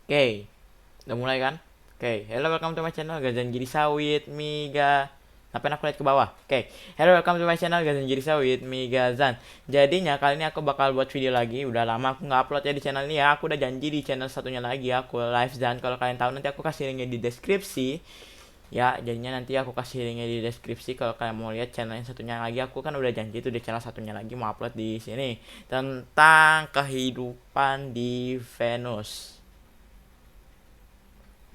Oke, udah mulai kan? Oke, hello welcome to my channel Gazan Jadi Sawit Miga. Ngapain aku lihat ke bawah? Oke, hello welcome to my channel Gazan Jadi Sawit Migazan. Jadinya kali ini aku bakal buat video lagi. Udah lama aku nggak upload ya di channel ini ya. Aku udah janji di channel satunya lagi aku live dan kalau kalian tahu nanti aku kasih linknya di deskripsi. Ya, jadinya nanti aku kasih linknya di deskripsi kalau kalian mau lihat channel yang satunya lagi. Aku kan udah janji itu di channel satunya lagi mau upload di sini tentang kehidupan di Venus.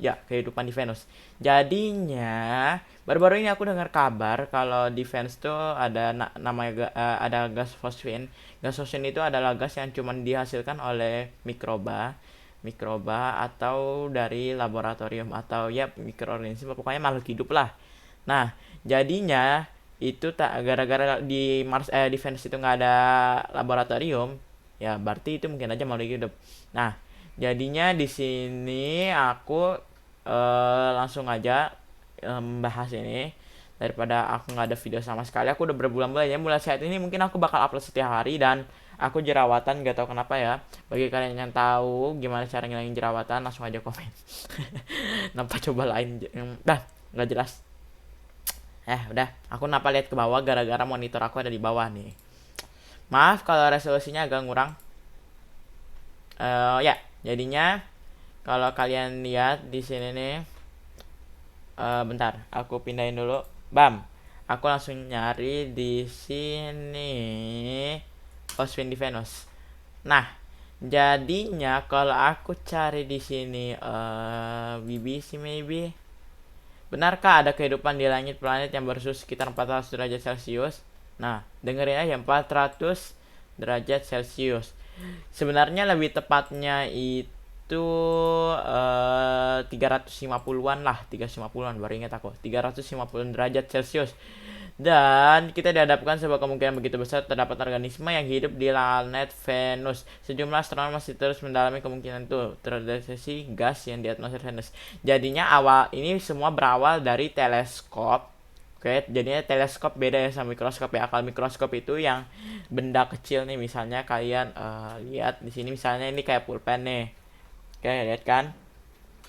Ya, kehidupan di Venus. Jadinya, baru-baru ini aku dengar kabar kalau di Venus tuh ada namanya ada gas fosfin. Gas fosfin itu adalah gas yang cuma dihasilkan oleh mikroba atau dari laboratorium atau ya mikroorganisme pokoknya makhluk hidup lah. Nah, jadinya itu tak gara-gara di di Venus itu nggak ada laboratorium, ya berarti itu mungkin aja makhluk hidup. Nah, jadinya di sini aku langsung aja membahas ini daripada aku nggak ada video sama sekali. Aku udah berbulan-bulan ya mulai saat ini mungkin aku bakal upload setiap hari dan aku jerawatan gak tahu kenapa ya. Bagi kalian yang tahu gimana cara ngilangin jerawatan langsung aja komen. Nampak coba lain dah nggak jelas. Udah aku napa lihat ke bawah gara-gara monitor aku ada di bawah nih. Maaf kalau resolusinya agak ngurang. Ya jadinya kalau kalian lihat di sini nih, bentar, aku pindahin dulu. Bam, aku langsung nyari di sini Oswin di Venus. Nah, jadinya kalau aku cari di sini BBC maybe. Benarkah ada kehidupan di langit planet yang bersuhu sekitar 400 derajat Celcius? Nah, dengerin aja 400 derajat Celcius. Sebenarnya lebih tepatnya itu 350-an lah, 350-an baru ingat aku. 350 derajat Celcius. Dan kita dihadapkan sebuah kemungkinan begitu besar terdapat organisme yang hidup di planet Venus. Sejumlah astronom masih terus mendalami kemungkinan itu terdeteksi gas yang di atmosfer Venus. Jadinya awal ini semua berawal dari teleskop. Oke, jadinya teleskop beda ya sama mikroskop ya. Kalau mikroskop itu yang benda kecil nih, misalnya kalian lihat di sini misalnya ini kayak pulpen nih. Oke, lihat kan?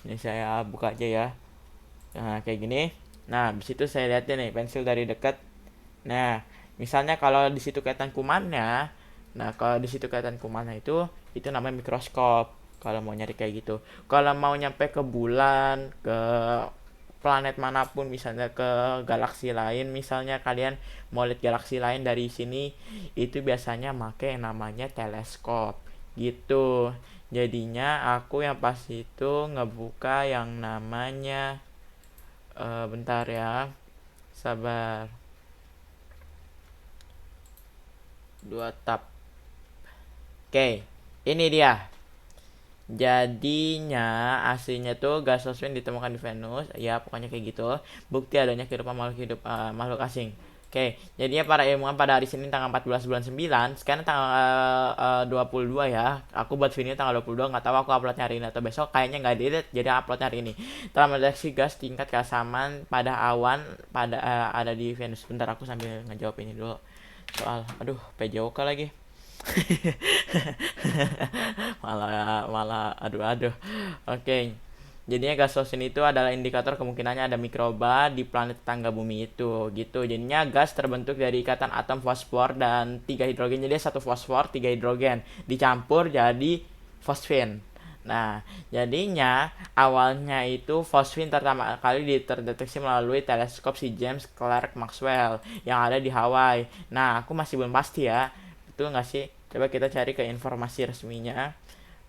Ini saya buka aja ya. Nah, kayak gini. Nah, di situ saya lihatnya nih pensil dari dekat. Nah, misalnya kalau di situ kelihatan kumannya, nah kalau di situ kelihatan kumannya itu namanya mikroskop. Kalau mau nyari kayak gitu. Kalau mau nyampe ke bulan, ke planet manapun, misalnya ke galaksi lain, misalnya kalian mau lihat galaksi lain dari sini, itu biasanya pakai yang namanya teleskop. Gitu. Jadinya aku yang pas itu ngebuka yang namanya bentar ya, sabar, 2 tab. Oke, ini dia. Jadinya aslinya tuh gas fosfin ditemukan di Venus, ya pokoknya kayak gitu. Bukti adanya kehidupan makhluk asing. Oke, jadinya para ilmuwan pada hari Senin tanggal 14 bulan 9, sekarang tanggal 22 ya. Aku buat video tanggal 22, nggak tahu aku uploadnya hari ini atau besok. Kayaknya nggak edit, jadi uploadnya hari ini. Telah mendeteksi gas tingkat keasaman pada awan ada di Venus. Bentar aku sambil ngejawab ini dulu. Soal, aduh, PJOK lagi. malah malah aduh. Oke, jadinya gas fosfin itu adalah indikator kemungkinannya ada mikroba di planet tetangga bumi itu gitu. Jadinya gas terbentuk dari ikatan atom fosfor dan 3 hidrogen. Jadi satu fosfor 3 hidrogen dicampur jadi fosfin. Nah, jadinya awalnya itu fosfin pertama kali terdeteksi melalui teleskop si James Clerk Maxwell yang ada di Hawaii. Nah, aku masih belum pasti ya, betul nggak sih? Coba kita cari ke informasi resminya.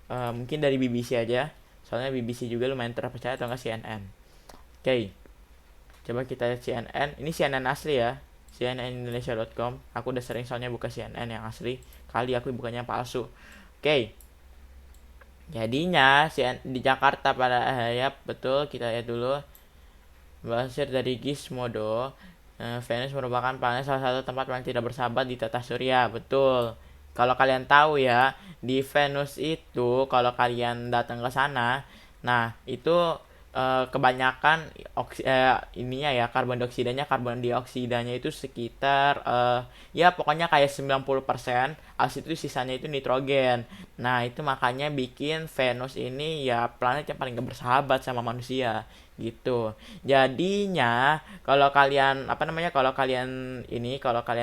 Mungkin dari BBC aja, soalnya BBC juga lumayan terpercaya, atau nggak CNN. Oke, coba kita lihat CNN. Ini CNN asli ya, cnnindonesia.com. Aku udah sering soalnya buka CNN yang asli, kali aku bukannya palsu. Oke, jadinya di Jakarta pada ya betul, kita lihat dulu. Berhasil dari Gizmodo, Venus merupakan planet salah satu tempat paling tidak bersahabat di tata surya. Betul. Kalau kalian tahu ya, di Venus itu kalau kalian datang ke sana, nah itu kebanyakan ininya ya, karbon dioksidanya itu sekitar ya pokoknya kayak 90%, habis itu sisanya itu nitrogen. Nah itu makanya bikin Venus ini ya planet yang paling gak bersahabat sama manusia gitu. Jadinya kalau kalian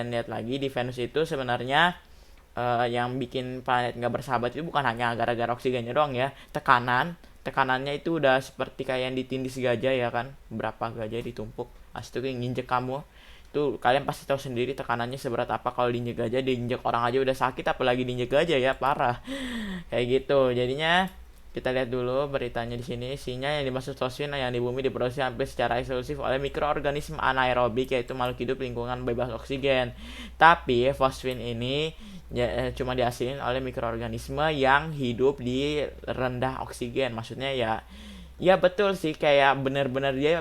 lihat lagi di Venus itu sebenarnya yang bikin planet nggak bersahabat itu bukan hanya gara-gara oksigennya doang ya, tekanannya itu udah seperti kayak yang ditindis gajah ya kan, berapa gajah ditumpuk itu yang nginjek kamu. Tuh kalian pasti tahu sendiri tekanannya seberat apa. Kalau diinjek gajah, diinjek orang aja udah sakit, apalagi diinjek gajah ya, parah. Kayak gitu. Jadinya kita lihat dulu beritanya di sini. Sinyal yang dimaksud fosfin yang di bumi diproduksi hampir secara eksklusif oleh mikroorganisme anaerobik, yaitu makhluk hidup lingkungan bebas oksigen. Tapi fosfin ini ya, cuma dihasilin oleh mikroorganisme yang hidup di rendah oksigen. Maksudnya ya, ya betul sih, kayak bener-bener dia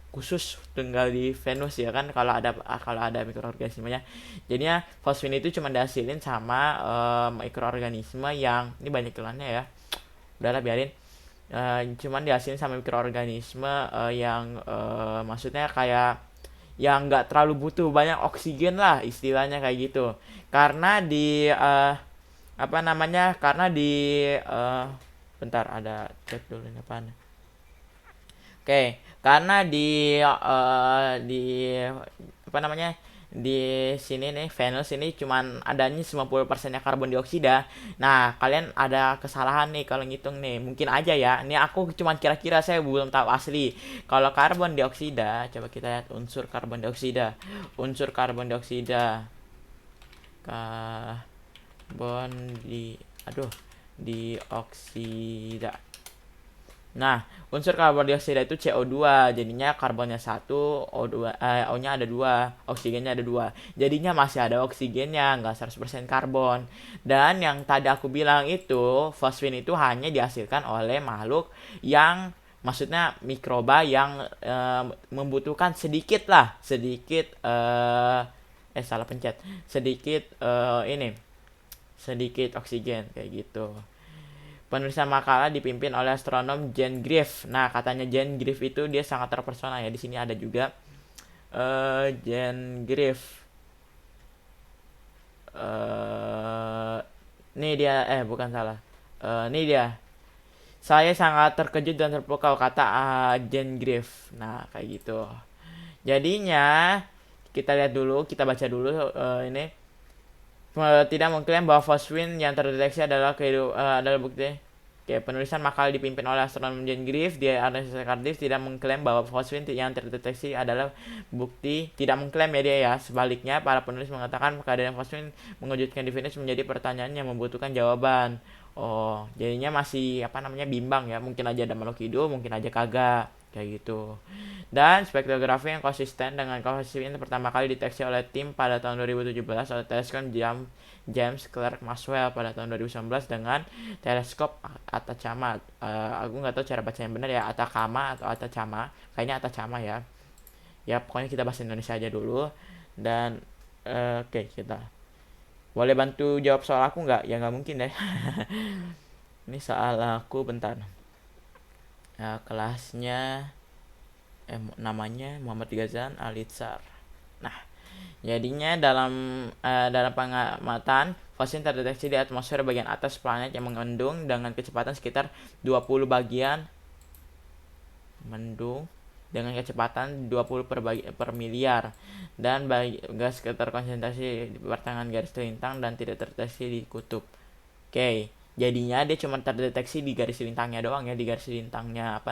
khusus tinggal di Venus ya kan, kalau ada mikroorganismenya. Jadinya fosfin itu cuma dihasilin sama mikroorganisme yang ini banyak kelannya ya, udahlah biarin. Cuman dihasilin sama mikroorganisme yang maksudnya kayak yang nggak terlalu butuh banyak oksigen lah istilahnya kayak gitu. Karena di bentar ada cek dulu ini apaan. Oke, karena di sini nih Venus ini cuman adanya 90%-nya karbon dioksida. Nah, kalian ada kesalahan nih kalau ngitung nih. Mungkin aja ya. Ini aku cuman kira-kira, saya belum tahu asli. Kalau karbon dioksida, coba kita lihat unsur karbon dioksida. Unsur karbon dioksida. Karbon dioksida. Nah, unsur karbon dioksida itu CO2, jadinya karbonnya 1, O-nya ada 2, oksigennya ada 2. Jadinya masih ada oksigennya, nggak 100% karbon. Dan yang tadi aku bilang itu, fosfin itu hanya dihasilkan oleh makhluk yang, maksudnya mikroba yang membutuhkan sedikit oksigen kayak gitu. Penulisan makalah dipimpin oleh astronom Jane Griff. Nah, katanya Jane Griff itu dia sangat terpesona ya. Di sini ada juga Jane Griff. Nih dia, bukan salah. Nih dia. Saya sangat terkejut dan terpukau, kata Jane Griff. Nah, kayak gitu. Jadinya kita lihat dulu, kita baca dulu ini. Tidak mengklaim bahwa fosfin yang terdeteksi adalah bukti. Oke, penulisan makalah dipimpin oleh astronom Jane Griff. Dia Universitas Cardiff tidak mengklaim bahwa fosfin yang terdeteksi adalah bukti. Tidak mengklaim ya dia ya. Sebaliknya, para penulis mengatakan keadaan fosfin mengejutkan di Venus menjadi pertanyaan yang membutuhkan jawaban. Oh, jadinya masih bimbang ya. Mungkin aja ada makhluk hidup, mungkin aja kagak. Kayak gitu. Dan spektrografi yang konsisten dengan fosfin pertama kali dideteksi oleh tim pada tahun 2017 oleh teleskop James Clerk Maxwell pada tahun 2019 dengan teleskop Atacama. Aku nggak tahu cara baca yang benar ya, Atacama atau Atacama. Kayaknya Atacama ya. Ya pokoknya kita bahasa Indonesia aja dulu. Dan oke, kita boleh bantu jawab soal aku nggak? Ya nggak mungkin deh. Ini soal aku bentar. Kelasnya namanya Muhammad Ghazan Alitsar. Nah, jadinya dalam pengamatan fosfin terdeteksi di atmosfer bagian atas planet yang mengandung dengan kecepatan sekitar 20 bagian mendung dengan kecepatan 20 per miliar, dan gas terkonsentrasi di pertengahan garis lintang dan tidak terdeteksi di kutub. Oke. Jadinya dia cuma terdeteksi di garis lintangnya doang ya, di garis lintangnya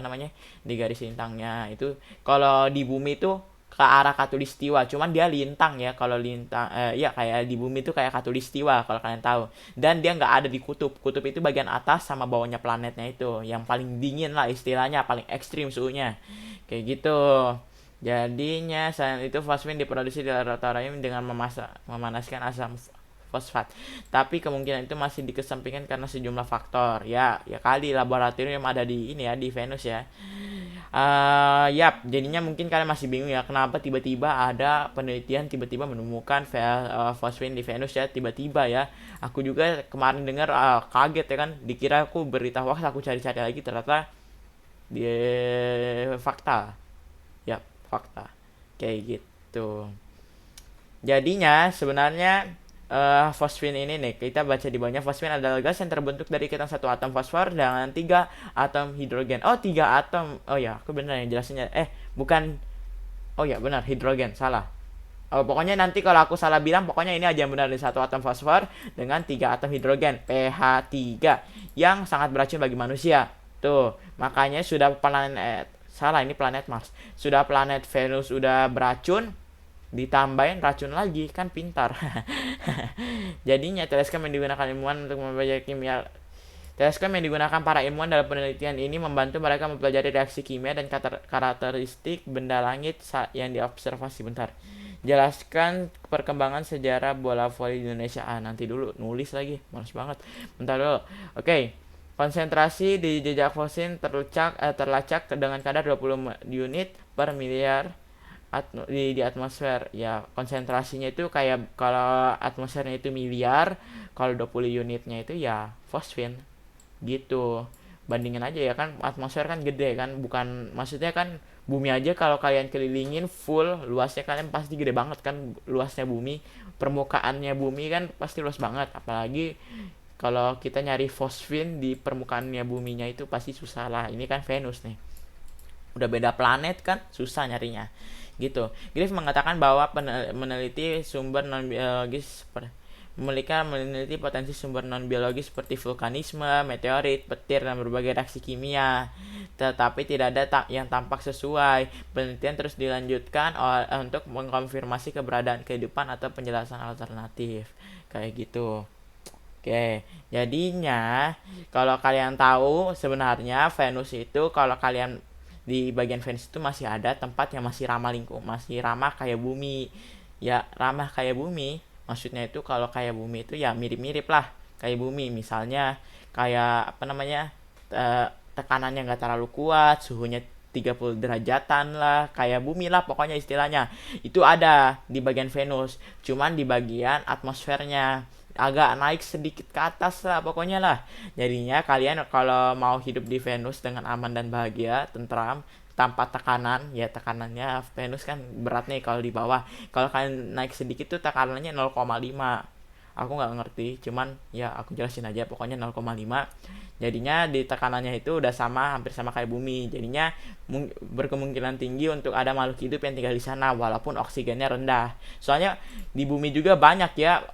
di garis lintangnya itu. Kalau di bumi itu ke arah khatulistiwa, cuman dia lintang ya. Kalau lintang ya kayak di bumi itu kayak khatulistiwa kalau kalian tahu. Dan dia nggak ada di kutub. Kutub itu bagian atas sama bawahnya planetnya itu, yang paling dingin lah istilahnya, paling ekstrim suhunya kayak gitu. Jadinya selain itu fosfin diproduksi di laboratorium dengan memanaskan asam fosfat. Tapi kemungkinan itu masih dikesampingkan karena sejumlah faktor. Ya kali laboratorium ada di ini ya, di Venus ya. Jadinya mungkin kalian masih bingung ya, kenapa tiba-tiba ada penelitian tiba-tiba menemukan fosfin di Venus ya, tiba-tiba ya. Aku juga kemarin dengar kaget ya kan, dikira aku berita hoax, aku cari-cari lagi ternyata di fakta. Ya, fakta. Kayak gitu. Jadinya sebenarnya fosfin ini nih, kita baca di bawahnya, fosfin adalah gas yang terbentuk dari ikatan satu atom fosfor dengan 3 atom hidrogen. Oh, 3 atom. Oh ya, aku benar yang jelasinnya. Bukan. Oh ya, benar, hidrogen. Salah. Oh, pokoknya nanti kalau aku salah bilang, pokoknya ini aja yang benar, di 1 atom fosfor dengan 3 atom hidrogen, pH3, yang sangat beracun bagi manusia. Tuh, makanya sudah planet, salah, ini planet Mars. Sudah planet Venus udah beracun, ditambahin racun lagi, kan pintar. Jadinya teleskop yang digunakan ilmuwan untuk mempelajari kimia Teleskop yang digunakan para ilmuwan dalam penelitian ini membantu mereka mempelajari reaksi kimia dan karakteristik benda langit yang diobservasi. Bentar. Jelaskan perkembangan sejarah bola voli di Indonesia. Nanti dulu, nulis lagi. Males banget. Bentar dulu. Oke. Konsentrasi di jejak fosil terlacak dengan kadar 20 unit per miliar di atmosfer. Ya, konsentrasinya itu kayak kalau atmosfernya itu miliar, kalau 20 unitnya itu ya fosfin gitu. Bandingin aja ya kan, atmosfer kan gede kan, bukan, maksudnya kan bumi aja kalau kalian kelilingin full luasnya, kalian pasti gede banget kan luasnya bumi, permukaannya bumi kan pasti luas banget, apalagi kalau kita nyari fosfin di permukaannya buminya itu pasti susah lah. Ini kan Venus nih, udah beda planet kan, susah nyarinya gitu. Griff mengatakan bahwa meneliti sumber non biologis meneliti potensi sumber non biologis seperti vulkanisme, meteorit, petir, dan berbagai reaksi kimia. Tetapi tidak ada yang tampak sesuai. Penelitian terus dilanjutkan untuk mengkonfirmasi keberadaan kehidupan atau penjelasan alternatif. Kayak gitu. Oke, jadinya kalau kalian tahu sebenarnya Venus itu, kalau kalian di bagian Venus itu masih ada tempat yang masih ramah masih ramah kayak bumi. Ya, ramah kayak bumi. Maksudnya itu kalau kayak bumi itu ya mirip-mirip lah kayak bumi. Misalnya kayak apa namanya? Tekanannya nggak terlalu kuat, suhunya 30 derajatan lah, kayak bumi lah pokoknya istilahnya. Itu ada di bagian Venus, cuman di bagian atmosfernya agak naik sedikit ke atas lah pokoknya lah. Jadinya kalian kalau mau hidup di Venus dengan aman dan bahagia, tentram, tanpa tekanan, ya tekanannya Venus kan berat nih kalau di bawah. Kalau kalian naik sedikit tuh tekanannya 0,5. Aku nggak ngerti, cuman ya aku jelasin aja, pokoknya 0,5. Jadinya di tekanannya itu udah sama, hampir sama kayak bumi. Jadinya berkemungkinan tinggi untuk ada makhluk hidup yang tinggal di sana walaupun oksigennya rendah. Soalnya di bumi juga banyak ya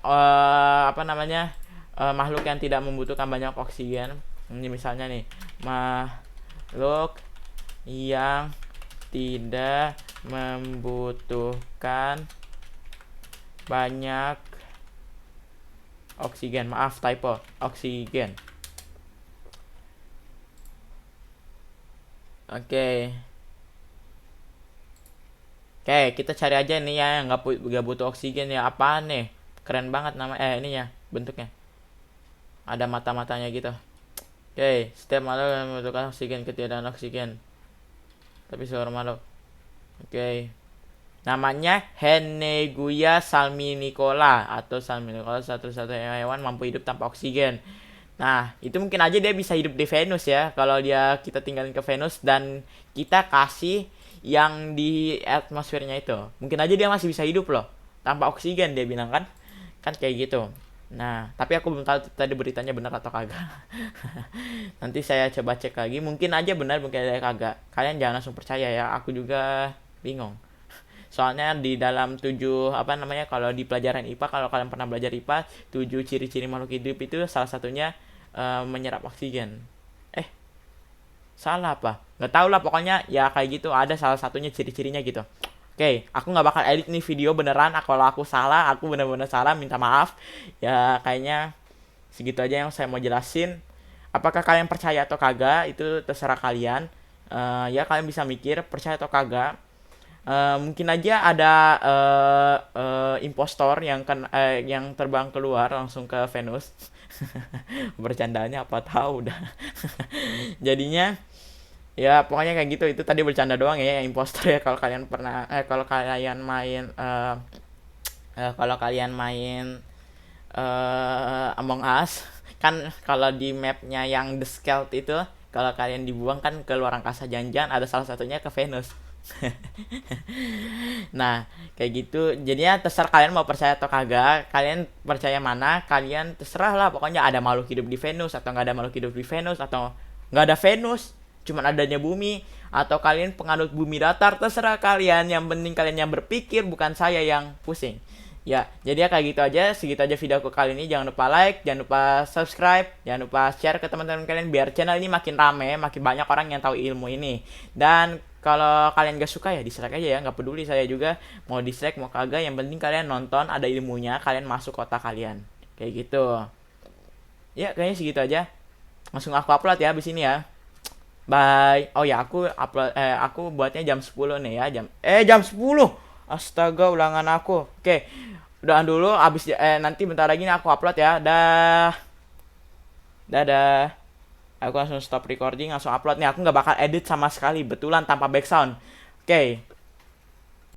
makhluk yang tidak membutuhkan banyak oksigen. Ini misalnya nih, makhluk yang tidak membutuhkan banyak oksigen. Maaf, typo, oksigen. Oke. Oke, kita cari aja nih ya yang nggak butuh oksigen ya. Apaan nih? Keren banget nama ini ya bentuknya. Ada mata-matanya gitu. Oke, setiap makhluk yang membutuhkan oksigen, ketiadaan oksigen. Tapi seorang makhluk. Oke. Namanya Henneguya salminicola atau salminicola, satu-satunya hewan mampu hidup tanpa oksigen. Nah, itu mungkin aja dia bisa hidup di Venus ya. Kalau kita tinggalin ke Venus dan kita kasih yang di atmosfernya itu, mungkin aja dia masih bisa hidup loh tanpa oksigen, dia bilang kan. Kan kayak gitu. Nah, tapi aku belum tahu tadi beritanya benar atau kagak. Nanti saya coba cek lagi. Mungkin aja benar, mungkin aja kagak. Kalian jangan langsung percaya ya. Aku juga bingung. Soalnya di dalam 7 kalau di pelajaran IPA, kalau kalian pernah belajar IPA, 7 ciri-ciri makhluk hidup itu salah satunya menyerap oksigen. Salah apa? Nggak tahu lah, pokoknya ya kayak gitu, ada salah satunya ciri-cirinya gitu. Oke, aku nggak bakal edit nih video beneran. Kalau aku salah, aku bener-bener salah, minta maaf. Ya kayaknya segitu aja yang saya mau jelasin. Apakah kalian percaya atau kagak, itu terserah kalian. Ya kalian bisa mikir percaya atau kagak. Mungkin aja ada impostor yang terbang keluar langsung ke Venus. Bercandanya apa tahu udah. Jadinya ya pokoknya kayak gitu. Itu tadi bercanda doang ya, impostor ya. Kalau kalian pernah kalau kalian main Among Us kan, kalau di mapnya yang The Scout itu Kalau kalian dibuang kan ke luar angkasa, jangan-jangan ada salah satunya ke Venus. Nah, kayak gitu. Jadinya terserah kalian mau percaya atau kagak. Kalian percaya mana, kalian terserah lah. Pokoknya ada makhluk hidup di Venus atau nggak ada makhluk hidup di Venus atau nggak ada Venus, cuman adanya bumi, atau kalian penganut bumi datar, terserah kalian. Yang penting kalian yang berpikir, bukan saya yang pusing. Ya, jadi ya kayak gitu aja. Segitu aja video aku kali ini. Jangan lupa like, jangan lupa subscribe, jangan lupa share ke teman-teman kalian biar channel ini makin rame, makin banyak orang yang tahu ilmu ini. Dan kalau kalian gak suka ya dislike aja ya, nggak peduli saya juga mau dislike mau kagak. Yang penting kalian nonton, ada ilmunya, kalian masuk kotak kalian. Kayak gitu. Ya, kayaknya segitu aja. Langsung aku upload ya abis ini ya. Bye. Oh ya, aku buatnya jam 10 nih ya, jam 10. Astaga, ulangan aku. Oke. Udahan dulu abis nanti bentar lagi nih aku upload ya. Dah. Dadah. Aku langsung stop recording, langsung upload nih. Aku nggak bakal edit sama sekali, betulan tanpa background. Oke.